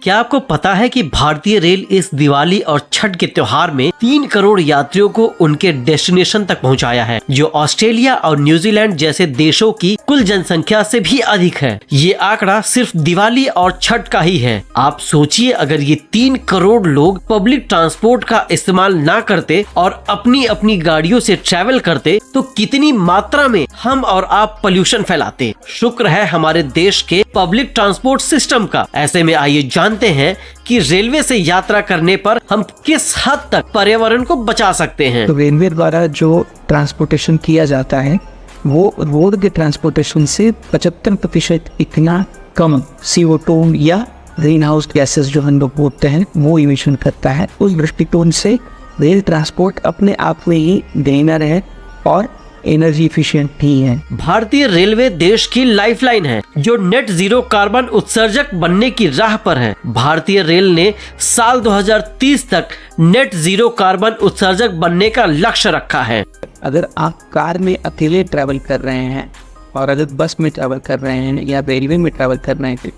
क्या आपको पता है कि भारतीय रेल इस दिवाली और छठ के त्योहार में 3 करोड़ यात्रियों को उनके डेस्टिनेशन तक पहुंचाया है, जो ऑस्ट्रेलिया और न्यूजीलैंड जैसे देशों की कुल जनसंख्या से भी अधिक है। ये आंकड़ा सिर्फ दिवाली और छठ का ही है। आप सोचिए, अगर ये 3 करोड़ लोग पब्लिक ट्रांसपोर्ट का इस्तेमाल ना करते और अपनी अपनी गाड़ियों से ट्रैवल करते तो कितनी मात्रा में हम और आप पोल्यूशन फैलाते। शुक्र है हमारे देश के पब्लिक ट्रांसपोर्ट सिस्टम का। ऐसे में आइए जानते हैं कि रेलवे से यात्रा करने पर हम किस हद तक पर्यावरण को बचा सकते हैं। तो रेलवे द्वारा जो ट्रांसपोर्टेशन किया जाता है वो रोड के ट्रांसपोर्टेशन से 75% इतना कम CO2 या ग्रीन हाउस गैसेस जो हम लोग बोलते हैं वो इमिशन करता है। उस दृष्टिकोण से रेल ट्रांसपोर्ट अपने आप में ही ग्रीनर है और एनर्जी इफिशिएंट भी है। भारतीय रेलवे देश की लाइफलाइन है जो नेट जीरो कार्बन उत्सर्जक बनने की राह पर है। भारतीय रेल ने साल 2030 तक नेट जीरो कार्बन उत्सर्जक बनने का लक्ष्य रखा है। अगर आप कार में अकेले ट्रैवल कर रहे हैं और अगर बस में ट्रैवल कर रहे हैं या रेलवे में ट्रैवल कर रहे हैं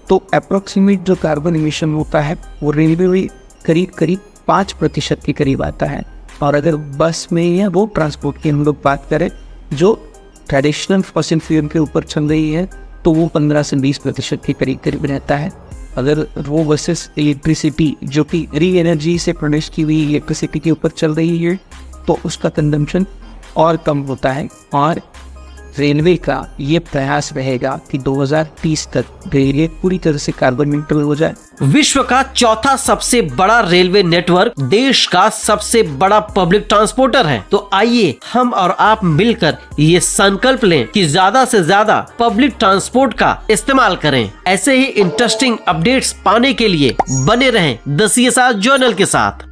तो अप्रोक्सीमेट जो कार्बन इमिशन होता है वो रेलवे में करीब 5% के करीब आता है। और अगर बस में या वो ट्रांसपोर्ट की हम लोग बात करें जो ट्रेडिशनल फॉसिल फ्यूल के ऊपर चल रही है तो वो 15 से 20% के करीब रहता है। अगर वो बसेस इलेक्ट्रिसिटी जो कि री एनर्जी से प्रोड्यूस की हुई इलेक्ट्रिसिटी के ऊपर चल रही है तो उसका कंजम्पशन और कम होता है। और रेलवे का ये प्रयास रहेगा कि 2030 तक रेलवे पूरी तरह से कार्बन न्यूट्रल हो जाए। विश्व का चौथा सबसे बड़ा रेलवे नेटवर्क देश का सबसे बड़ा पब्लिक ट्रांसपोर्टर है। तो आइए हम और आप मिलकर ये संकल्प लें कि ज्यादा से ज्यादा पब्लिक ट्रांसपोर्ट का इस्तेमाल करें। ऐसे ही इंटरेस्टिंग अपडेट्स पाने के लिए बने रहें द CSR जर्नल के साथ।